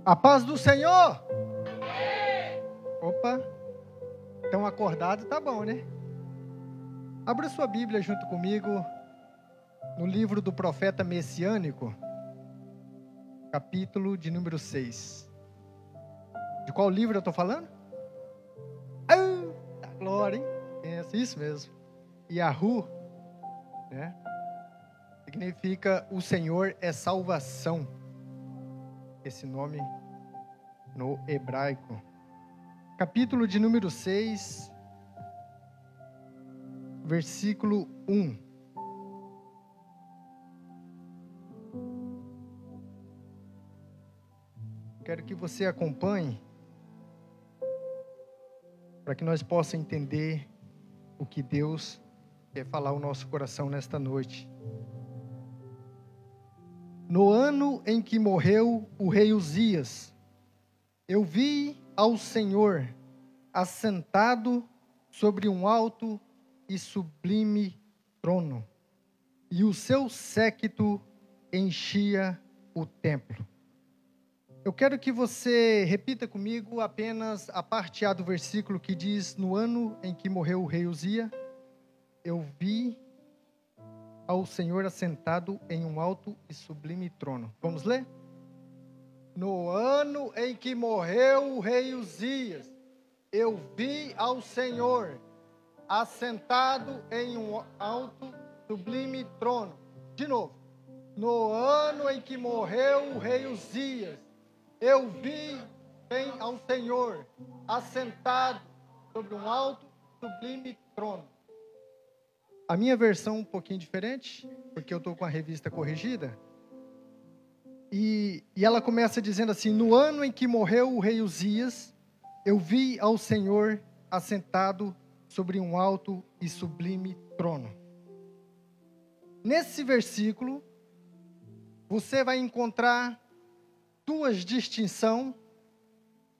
A paz do Senhor! Opa, estão acordados, tá bom, né? Abra sua Bíblia junto comigo no livro do profeta messiânico, capítulo de número 6. De qual livro eu estou falando? Glória, hein? É isso mesmo. Yahu, né? Significa o Senhor é salvação. Esse nome no hebraico. Capítulo de número 6, versículo 1. Quero que você acompanhe, para que nós possamos entender o que Deus quer falar ao nosso coração nesta noite. No ano em que morreu o rei Uzias, eu vi ao Senhor assentado sobre um alto e sublime trono, e o seu séquito enchia o templo. Eu quero que você repita comigo apenas a parte A do versículo que diz: no ano em que morreu o rei Uzias, eu vi ao Senhor assentado em um alto e sublime trono. Vamos ler? No ano em que morreu o rei Uzias, eu vi ao Senhor assentado em um alto e sublime trono. De novo. No ano em que morreu o rei Uzias, eu vi bem ao Senhor assentado sobre um alto e sublime trono. A minha versão um pouquinho diferente, porque eu estou com a revista corrigida. E ela começa dizendo assim: no ano em que morreu o rei Uzias, eu vi ao Senhor assentado sobre um alto e sublime trono. Nesse versículo, você vai encontrar duas distinções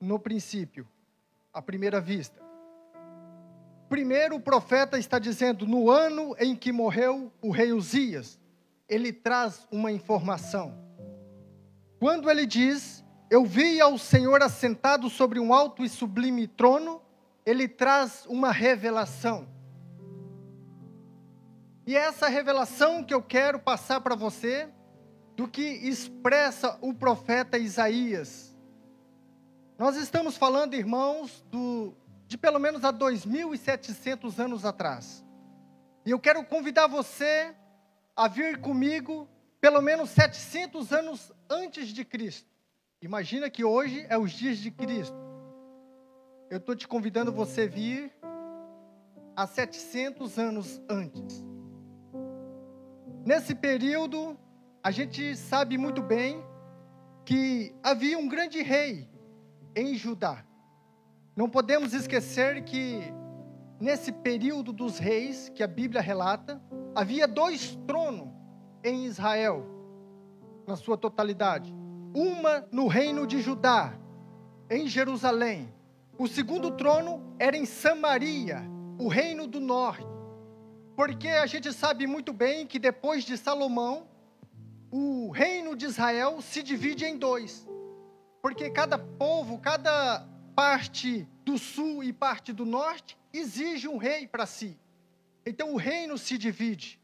no princípio, à primeira vista. Primeiro, o profeta está dizendo, no ano em que morreu o rei Uzias, ele traz uma informação. Quando ele diz, eu vi ao Senhor assentado sobre um alto e sublime trono, ele traz uma revelação. E é essa revelação que eu quero passar para você, do que expressa o profeta Isaías. Nós estamos falando, irmãos, de pelo menos há 2.700 anos atrás. E eu quero convidar você a vir comigo pelo menos 700 anos antes de Cristo. Imagina que hoje é os dias de Cristo. Eu estou te convidando você a vir há 700 anos antes. Nesse período, a gente sabe muito bem que havia um grande rei em Judá. Não podemos esquecer que, nesse período dos reis, que a Bíblia relata, havia 2 tronos em Israel, na sua totalidade. Uma no reino de Judá, em Jerusalém. O segundo trono era em Samaria, o reino do norte. Porque a gente sabe muito bem que depois de Salomão, o reino de Israel se divide em 2. Porque cada povo, cada parte do sul e parte do norte exige um rei para si. Então o reino se divide.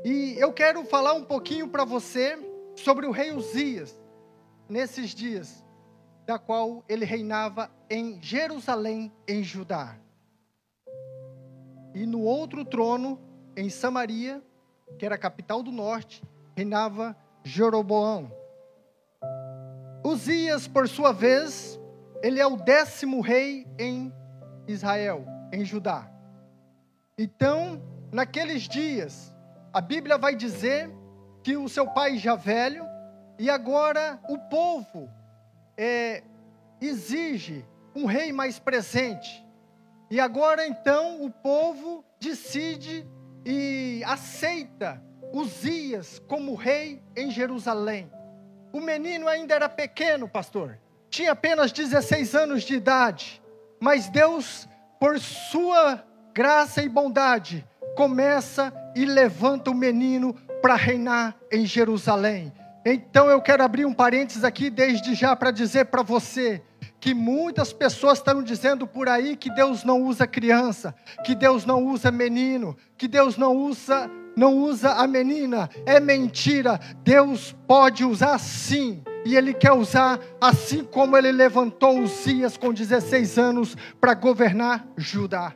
E eu quero falar um pouquinho para você sobre o rei Uzias, nesses dias, da qual ele reinava em Jerusalém, em Judá. E no outro trono, em Samaria, que era a capital do norte, reinava Jeroboão. Uzias, por sua vez, ele é o 10º rei em Israel, em Judá. Então, naqueles dias, a Bíblia vai dizer que o seu pai já velho, e agora o povo exige um rei mais presente. E agora então o povo decide e aceita Uzias como rei em Jerusalém. O menino ainda era pequeno, pastor. Tinha apenas 16 anos de idade. Mas Deus, por sua graça e bondade, começa e levanta o menino para reinar em Jerusalém. Então eu quero abrir um parênteses aqui desde já para dizer para você que muitas pessoas estão dizendo por aí que Deus não usa criança, que Deus não usa menino, que Deus não usa a menina. É mentira. Deus pode usar sim, e Ele quer usar assim como Ele levantou Uzias com 16 anos para governar Judá.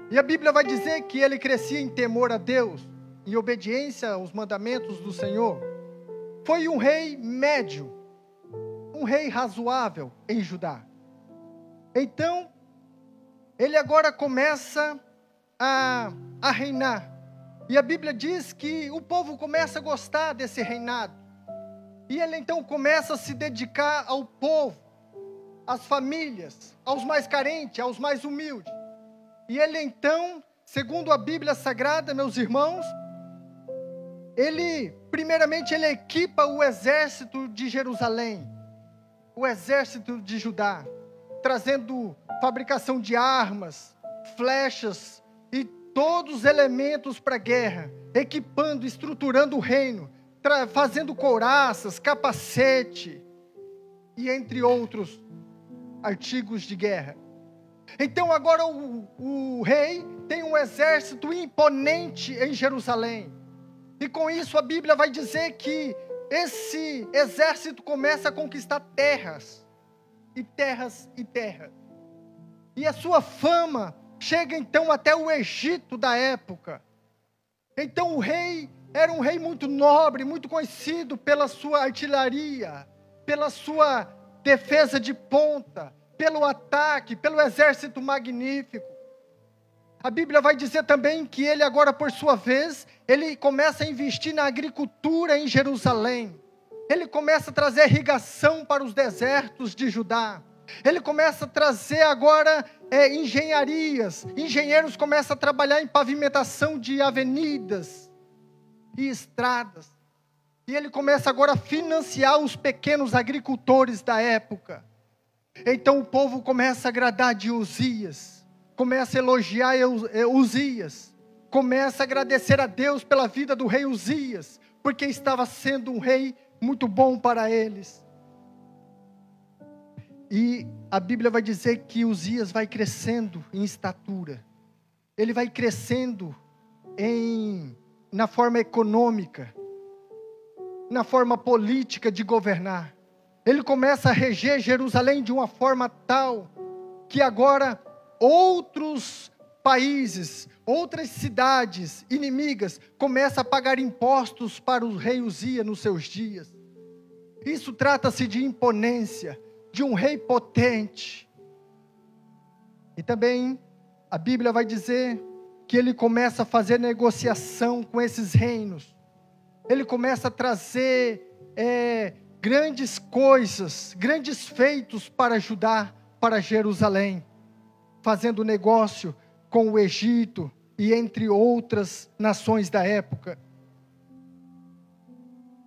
E a Bíblia vai dizer que ele crescia em temor a Deus, em obediência aos mandamentos do Senhor. Foi um rei médio, um rei razoável em Judá. Então, ele agora começa a reinar. E a Bíblia diz que o povo começa a gostar desse reinado. E ele então começa a se dedicar ao povo, às famílias, aos mais carentes, aos mais humildes. E ele então, segundo a Bíblia Sagrada, meus irmãos, primeiramente ele equipa o exército de Jerusalém, o exército de Judá, trazendo fabricação de armas, flechas e todos os elementos para a guerra, equipando, estruturando o reino, fazendo couraças, capacete e entre outros artigos de guerra. Então agora o rei tem um exército imponente em Jerusalém. E com isso a Bíblia vai dizer que esse exército começa a conquistar terras, e terras, e terras. E a sua fama chega então até o Egito da época. Então o rei era um rei muito nobre, muito conhecido pela sua artilharia, pela sua defesa de ponta, pelo ataque, pelo exército magnífico. A Bíblia vai dizer também que ele agora, por sua vez, ele começa a investir na agricultura em Jerusalém. Ele começa a trazer irrigação para os desertos de Judá. Ele começa a trazer agora engenharias. Engenheiros começam a trabalhar em pavimentação de avenidas e estradas. E ele começa agora a financiar os pequenos agricultores da época. Então o povo começa a agradar de Uzias, começa a elogiar Uzias, começa a agradecer a Deus pela vida do rei Uzias, porque estava sendo um rei muito bom para eles. E a Bíblia vai dizer que Uzias vai crescendo em estatura, ele vai crescendo na forma econômica, na forma política de governar. Ele começa a reger Jerusalém de uma forma tal que agora outros países, outras cidades inimigas começam a pagar impostos para o rei Uzias nos seus dias. Isso trata-se de imponência, de um rei potente. E também a Bíblia vai dizer que ele começa a fazer negociação com esses reinos. Ele começa a trazer grandes coisas, grandes feitos para ajudar para Jerusalém, fazendo negócio com o Egito e entre outras nações da época.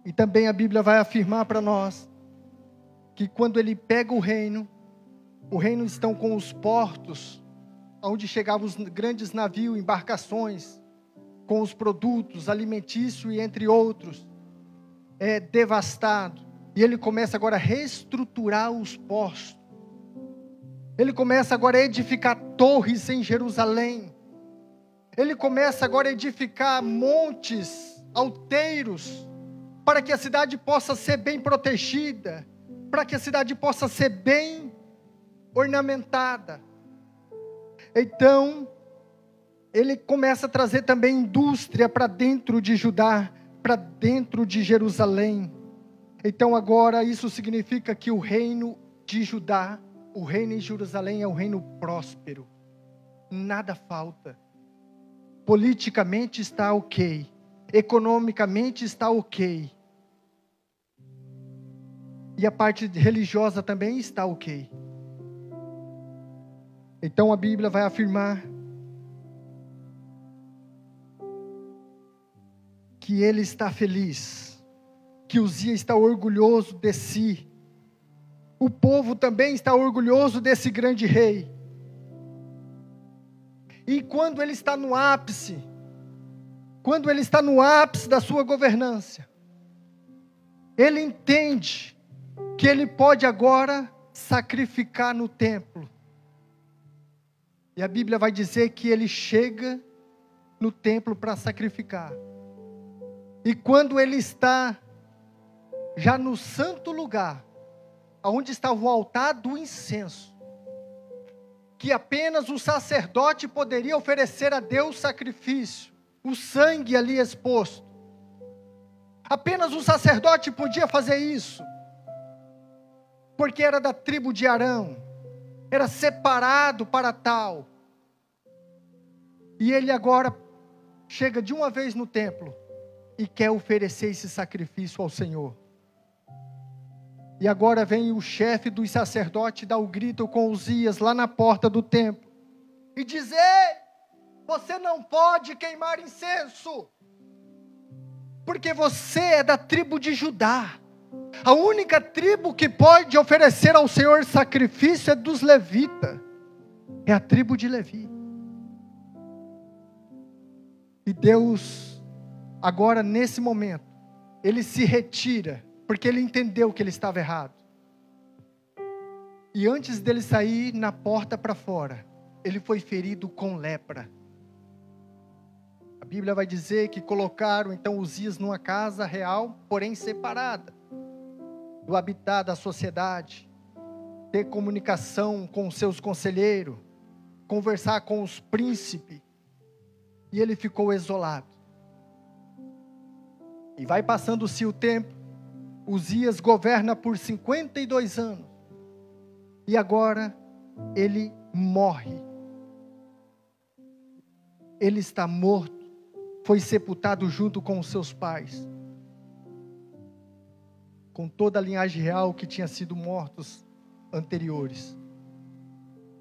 E também a Bíblia vai afirmar para nós que quando ele pega o reino estão com os portos, onde chegavam os grandes navios, embarcações, com os produtos alimentícios e entre outros, devastado. E ele começa agora a reestruturar os postos. Ele começa agora a edificar torres em Jerusalém. Ele começa agora a edificar montes, alteiros, para que a cidade possa ser bem protegida, para que a cidade possa ser bem ornamentada. Então, ele começa a trazer também indústria para dentro de Judá, para dentro de Jerusalém. Então agora isso significa que o reino de Judá, o reino em Jerusalém é um reino próspero. Nada falta. Politicamente está ok. Economicamente está ok. E a parte religiosa também está ok. Então a Bíblia vai afirmar que ele está feliz, que Uzias está orgulhoso de si. O povo também está orgulhoso desse grande rei. E quando ele está no ápice, quando ele está no ápice da sua governância, ele entende que ele pode agora sacrificar no templo. E a Bíblia vai dizer que ele chega no templo para sacrificar. E quando ele está já no santo lugar, onde está o altar do incenso, que apenas o sacerdote poderia oferecer a Deus sacrifício, o sangue ali exposto. Apenas o sacerdote podia fazer isso, porque era da tribo de Arão, era separado para tal. E ele agora chega de uma vez no templo e quer oferecer esse sacrifício ao Senhor. E agora vem o chefe dos sacerdotes dar o grito com Uzias lá na porta do templo e diz: ei, você não pode queimar incenso, porque você é da tribo de Judá. A única tribo que pode oferecer ao Senhor sacrifício é dos levitas, é a tribo de Levi. E Deus, agora nesse momento, ele se retira, porque ele entendeu que ele estava errado. E antes dele sair na porta para fora, ele foi ferido com lepra. A Bíblia vai dizer que colocaram então Uzias numa casa real, porém separada do habitat da sociedade, ter comunicação com os seus conselheiros, conversar com os príncipes, e ele ficou isolado. E vai passando-se o tempo, Uzias governa por 52 anos, e agora ele morre. Ele está morto, foi sepultado junto com os seus pais, com toda a linhagem real que tinha sido mortos anteriores.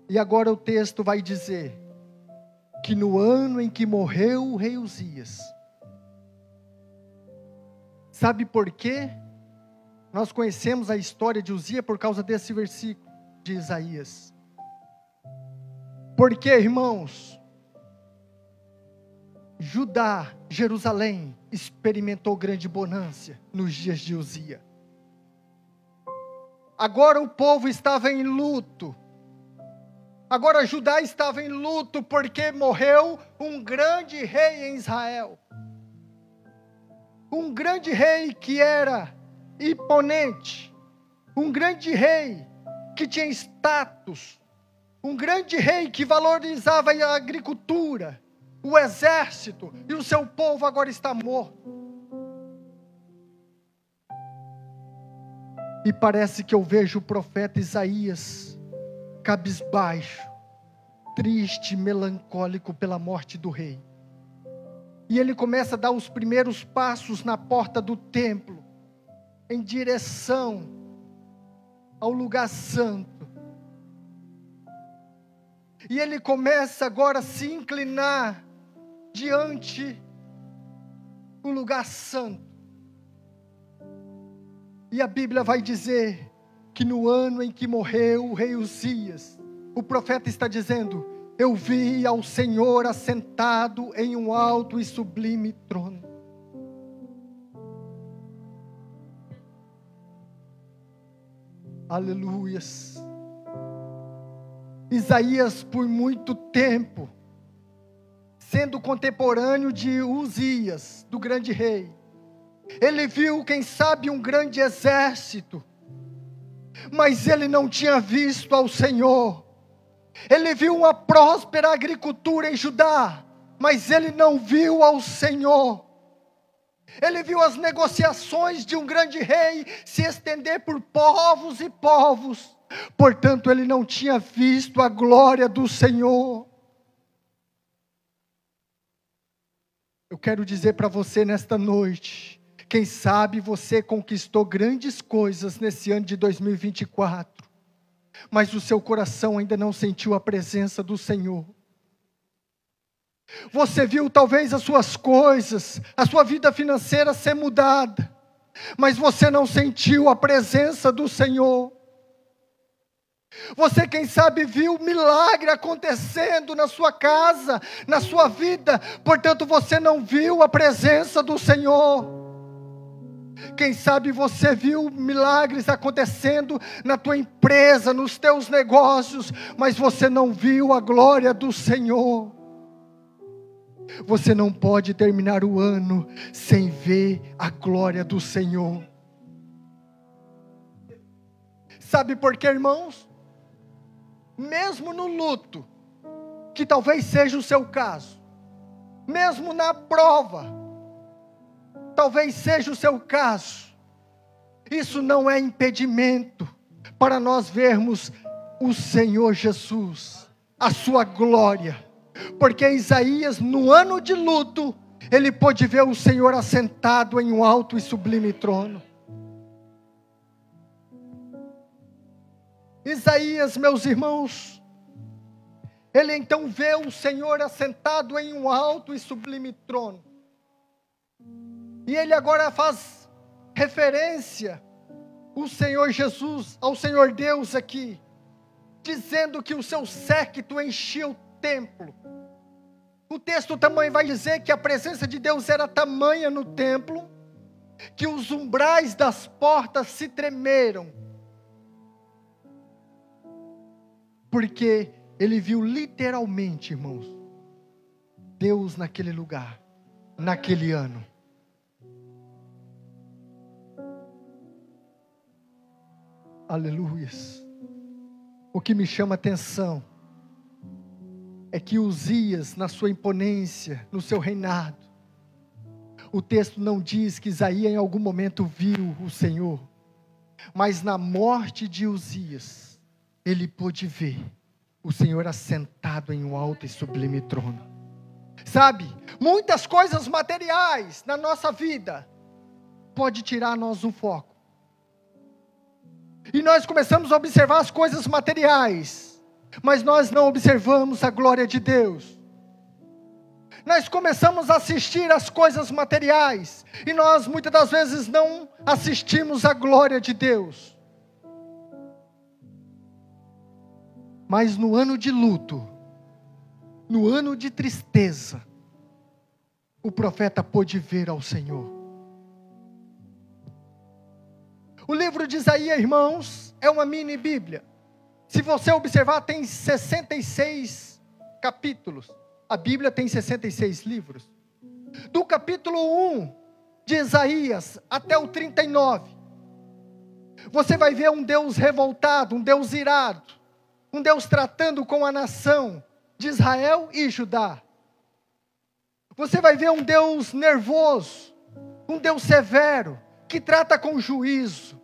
E agora o texto vai dizer que no ano em que morreu o rei Uzias, sabe por quê? Nós conhecemos a história de Uzias por causa desse versículo de Isaías. Porque, irmãos, Judá, Jerusalém, experimentou grande bonança nos dias de Uzias. Agora o povo estava em luto. Agora Judá estava em luto porque morreu um grande rei em Israel. Um grande rei que era imponente. Um grande rei que tinha status. Um grande rei que valorizava a agricultura, o exército, e o seu povo agora está morto. E parece que eu vejo o profeta Isaías cabisbaixo, triste, melancólico pela morte do rei. E ele começa a dar os primeiros passos na porta do templo, em direção ao lugar santo. E ele começa agora a se inclinar diante do lugar santo. E a Bíblia vai dizer que no ano em que morreu o rei Uzias, o profeta está dizendo: eu vi ao Senhor assentado em um alto e sublime trono. Aleluias. Isaías, por muito tempo, sendo contemporâneo de Uzias, do grande rei, ele viu, quem sabe, um grande exército, mas ele não tinha visto ao Senhor. Ele viu uma próspera agricultura em Judá, mas ele não viu ao Senhor. Ele viu as negociações de um grande rei se estender por povos e povos, portanto ele não tinha visto a glória do Senhor. Eu quero dizer para você nesta noite, quem sabe você conquistou grandes coisas nesse ano de 2024, mas o seu coração ainda não sentiu a presença do Senhor. Você viu talvez as suas coisas, a sua vida financeira ser mudada, mas você não sentiu a presença do Senhor. Você, quem sabe, viu milagre acontecendo na sua casa, na sua vida, portanto você não viu a presença do Senhor. Quem sabe você viu milagres acontecendo na tua empresa, nos teus negócios, mas você não viu a glória do Senhor. Você não pode terminar o ano sem ver a glória do Senhor. Sabe por quê, irmãos? Mesmo no luto, que talvez seja o seu caso, mesmo na prova, talvez seja o seu caso, isso não é impedimento para nós vermos o Senhor Jesus, a sua glória, porque Isaías, no ano de luto, ele pôde ver o Senhor assentado em um alto e sublime trono. Isaías, meus irmãos, ele então vê o Senhor assentado em um alto e sublime trono. E ele agora faz referência ao Senhor Jesus, ao Senhor Deus aqui, dizendo que o seu séquito enchia o templo. O texto também vai dizer que a presença de Deus era tamanha no templo, que os umbrais das portas se tremeram, porque ele viu literalmente, irmãos, Deus naquele lugar, naquele ano. Aleluias. O que me chama a atenção é que Uzias, na sua imponência, no seu reinado, o texto não diz que Isaías em algum momento viu o Senhor, mas na morte de Uzias, ele pôde ver o Senhor assentado em um alto e sublime trono. Sabe, muitas coisas materiais na nossa vida pode tirar nós o foco. E nós começamos a observar as coisas materiais, mas nós não observamos a glória de Deus. Nós começamos a assistir às coisas materiais, e nós muitas das vezes não assistimos à glória de Deus. Mas no ano de luto, no ano de tristeza, o profeta pôde ver ao Senhor. O livro de Isaías, irmãos, é uma mini Bíblia. Se você observar, tem 66 capítulos. A Bíblia tem 66 livros. Do capítulo 1 de Isaías até o 39, você vai ver um Deus revoltado, um Deus irado, um Deus tratando com a nação de Israel e Judá. Você vai ver um Deus nervoso, um Deus severo, que trata com juízo.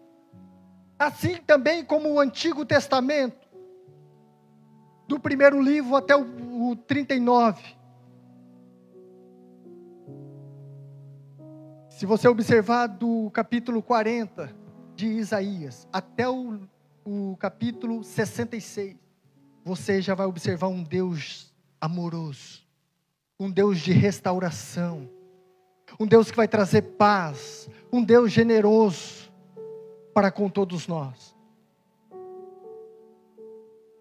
Assim também como o Antigo Testamento, do primeiro livro até o 39. Se você observar do capítulo 40 de Isaías até o capítulo 66, você já vai observar um Deus amoroso, um Deus de restauração, um Deus que vai trazer paz, um Deus generoso para com todos nós.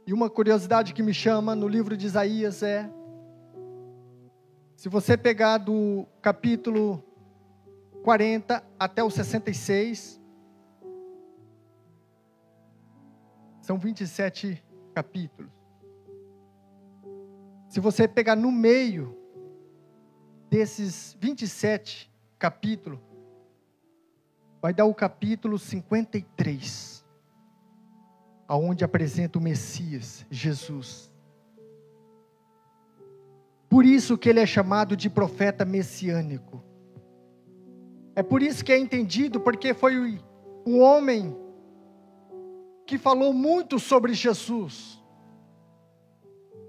E uma curiosidade que me chama no livro de Isaías é, se você pegar do capítulo 40 até o 66, são 27 capítulos. Se você pegar no meio desses 27 capítulos, vai dar o capítulo 53, aonde apresenta o Messias, Jesus. Por isso que ele é chamado de profeta messiânico. É por isso que é entendido, porque foi um homem que falou muito sobre Jesus,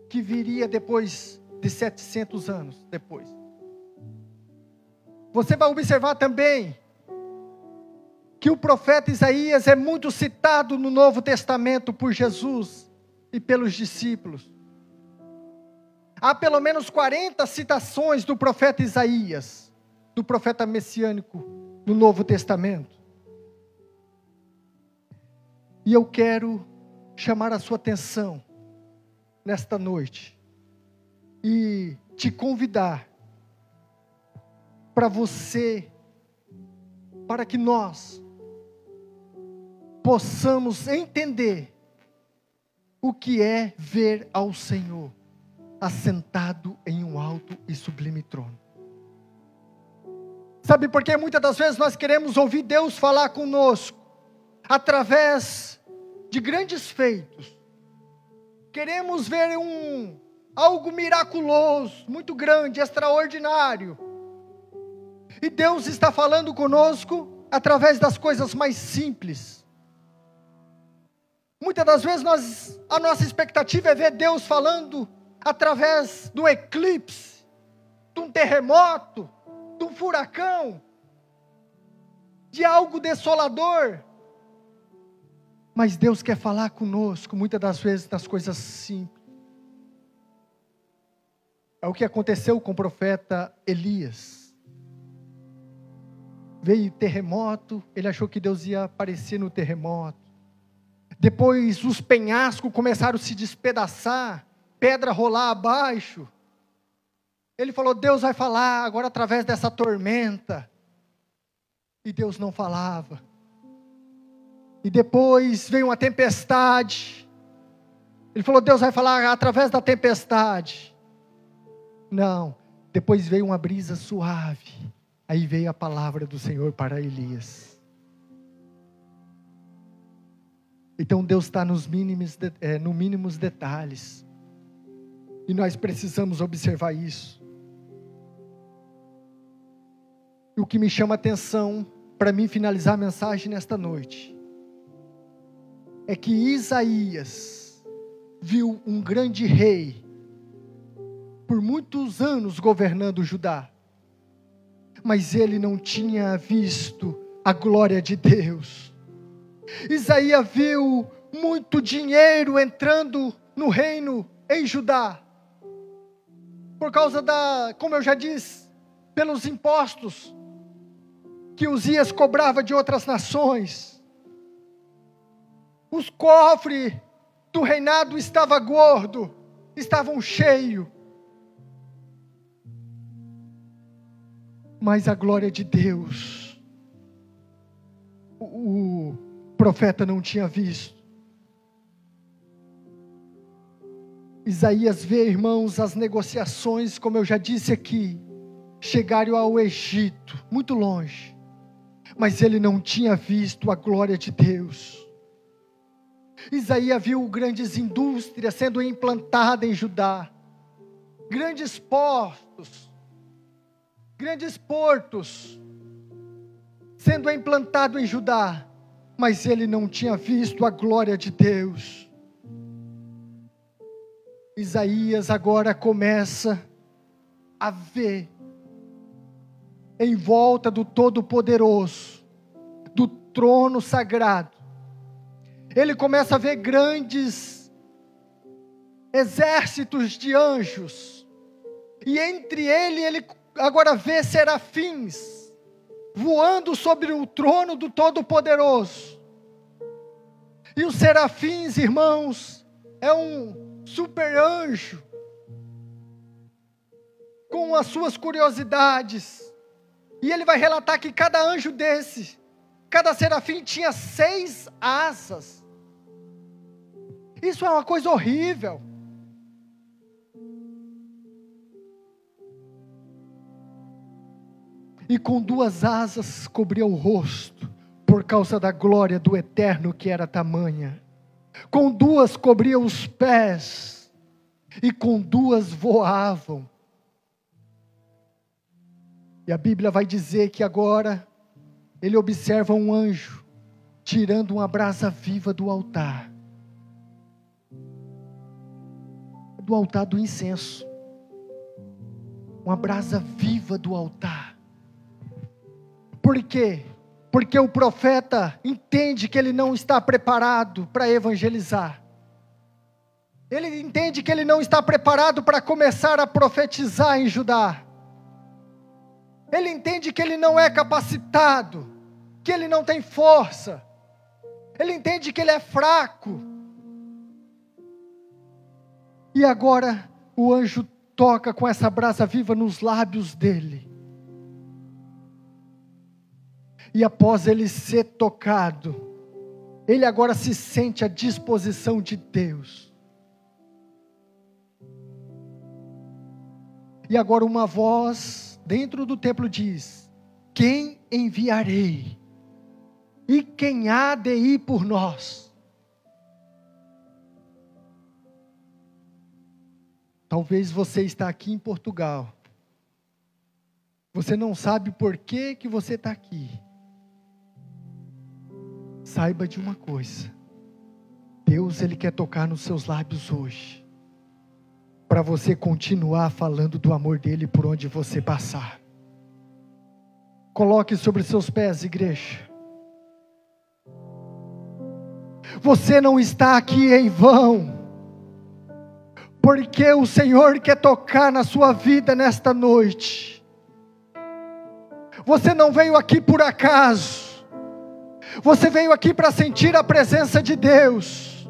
que viria depois de 700 anos depois. Você vai observar também que o profeta Isaías é muito citado no Novo Testamento por Jesus e pelos discípulos. Há pelo menos 40 citações do profeta Isaías, do profeta messiânico, no Novo Testamento. E eu quero chamar a sua atenção nesta noite e te convidar para que nós possamos entender o que é ver ao Senhor assentado em um alto e sublime trono. Sabe por que muitas das vezes nós queremos ouvir Deus falar conosco através de grandes feitos? Queremos ver algo miraculoso, muito grande, extraordinário. E Deus está falando conosco através das coisas mais simples. Muitas das vezes a nossa expectativa é ver Deus falando através do eclipse, de um terremoto, de um furacão, de algo desolador. Mas Deus quer falar conosco muitas das vezes das coisas simples. É o que aconteceu com o profeta Elias. Veio terremoto, ele achou que Deus ia aparecer no terremoto. Depois os penhascos começaram a se despedaçar, pedra rolar abaixo. Ele falou, Deus vai falar agora através dessa tormenta. E Deus não falava. E depois veio uma tempestade. Ele falou, Deus vai falar através da tempestade. Não, depois veio uma brisa suave. Aí veio a palavra do Senhor para Elias. Então Deus está nos mínimos detalhes. E nós precisamos observar isso. E o que me chama a atenção, para mim finalizar a mensagem nesta noite, é que Isaías viu um grande rei, por muitos anos governando Judá, mas ele não tinha visto a glória de Deus. Isaías viu muito dinheiro entrando no reino em Judá, por causa como eu já disse, pelos impostos que Uzias cobrava de outras nações. Os cofres do reinado estavam gordos, estavam cheios. Mas a glória de Deus, o profeta não tinha visto. Isaías vê, irmãos, as negociações, como eu já disse aqui, chegaram ao Egito, muito longe, mas ele não tinha visto a glória de Deus. Isaías viu grandes indústrias sendo implantadas em Judá, grandes portos sendo implantados em Judá, mas ele não tinha visto a glória de Deus. Isaías agora começa a ver em volta do Todo-Poderoso, do trono sagrado. Ele começa a ver grandes exércitos de anjos, e entre ele agora vê serafins voando sobre o trono do Todo-Poderoso. E os serafins, irmãos, é um super anjo, com as suas curiosidades. E ele vai relatar que cada anjo desse, cada serafim tinha 6 asas. Isso é uma coisa horrível. E com 2 asas cobria o rosto, por causa da glória do Eterno que era tamanha. Com 2 cobria os pés, e com 2 voavam. E a Bíblia vai dizer que agora ele observa um anjo tirando uma brasa viva do altar do incenso, uma brasa viva do altar. Por quê? Porque o profeta entende que ele não está preparado para evangelizar. Ele entende que ele não está preparado para começar a profetizar em Judá. Ele entende que ele não é capacitado, que ele não tem força. Ele entende que ele é fraco. E agora o anjo toca com essa brasa viva nos lábios dele. E após ele ser tocado, ele agora se sente à disposição de Deus. E agora uma voz dentro do templo diz: quem enviarei? E quem há de ir por nós? Talvez você está aqui em Portugal. Você não sabe por que você está aqui. Saiba de uma coisa. Deus, Ele quer tocar nos seus lábios hoje. Para você continuar falando do amor dEle por onde você passar. Coloque sobre seus pés, igreja. Você não está aqui em vão. Porque o Senhor quer tocar na sua vida nesta noite. Você não veio aqui por acaso. Você veio aqui para sentir a presença de Deus.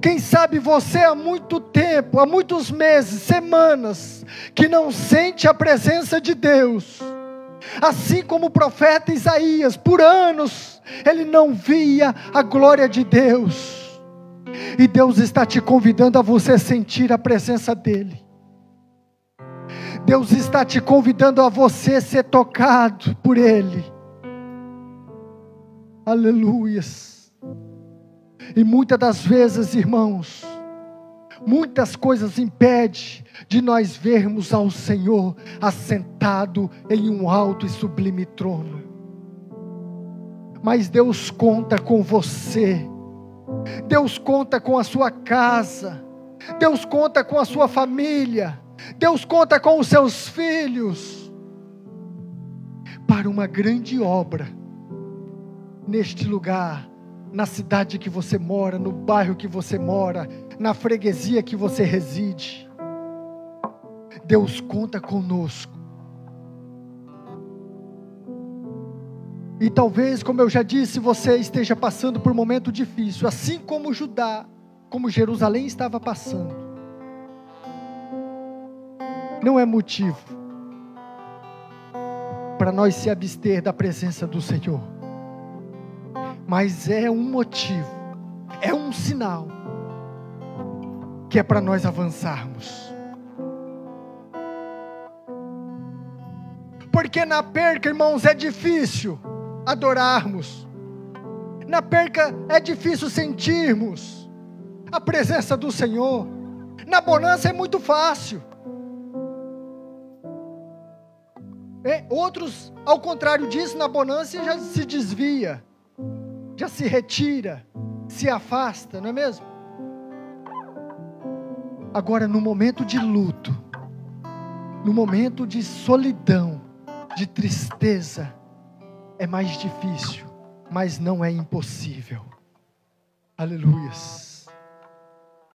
Quem sabe você há muito tempo, há muitos meses, semanas, que não sente a presença de Deus. Assim como o profeta Isaías, por anos, ele não via a glória de Deus. E Deus está te convidando a você sentir a presença dEle. Deus está te convidando a você ser tocado por Ele. Aleluias. E muitas das vezes, irmãos, muitas coisas impedem de nós vermos ao Senhor assentado em um alto e sublime trono. Mas Deus conta com você. Deus conta com a sua casa, Deus conta com a sua família, Deus conta com os seus filhos, para uma grande obra, neste lugar, na cidade que você mora, no bairro que você mora, na freguesia que você reside. Deus conta conosco. E talvez, como eu já disse, você esteja passando por um momento difícil, assim como Judá, como Jerusalém estava passando. Não é motivo para nós se abster da presença do Senhor, mas é um motivo, é um sinal, que é para nós avançarmos. Porque na perca, irmãos, é difícil adorarmos. Na perca é difícil sentirmos a presença do Senhor. Na bonança é muito fácil. Outros, ao contrário disso, na bonança já se desvia, já se retira, se afasta, não é mesmo? Agora, no momento de luto, no momento de solidão, de tristeza, é mais difícil, mas não é impossível. Aleluias.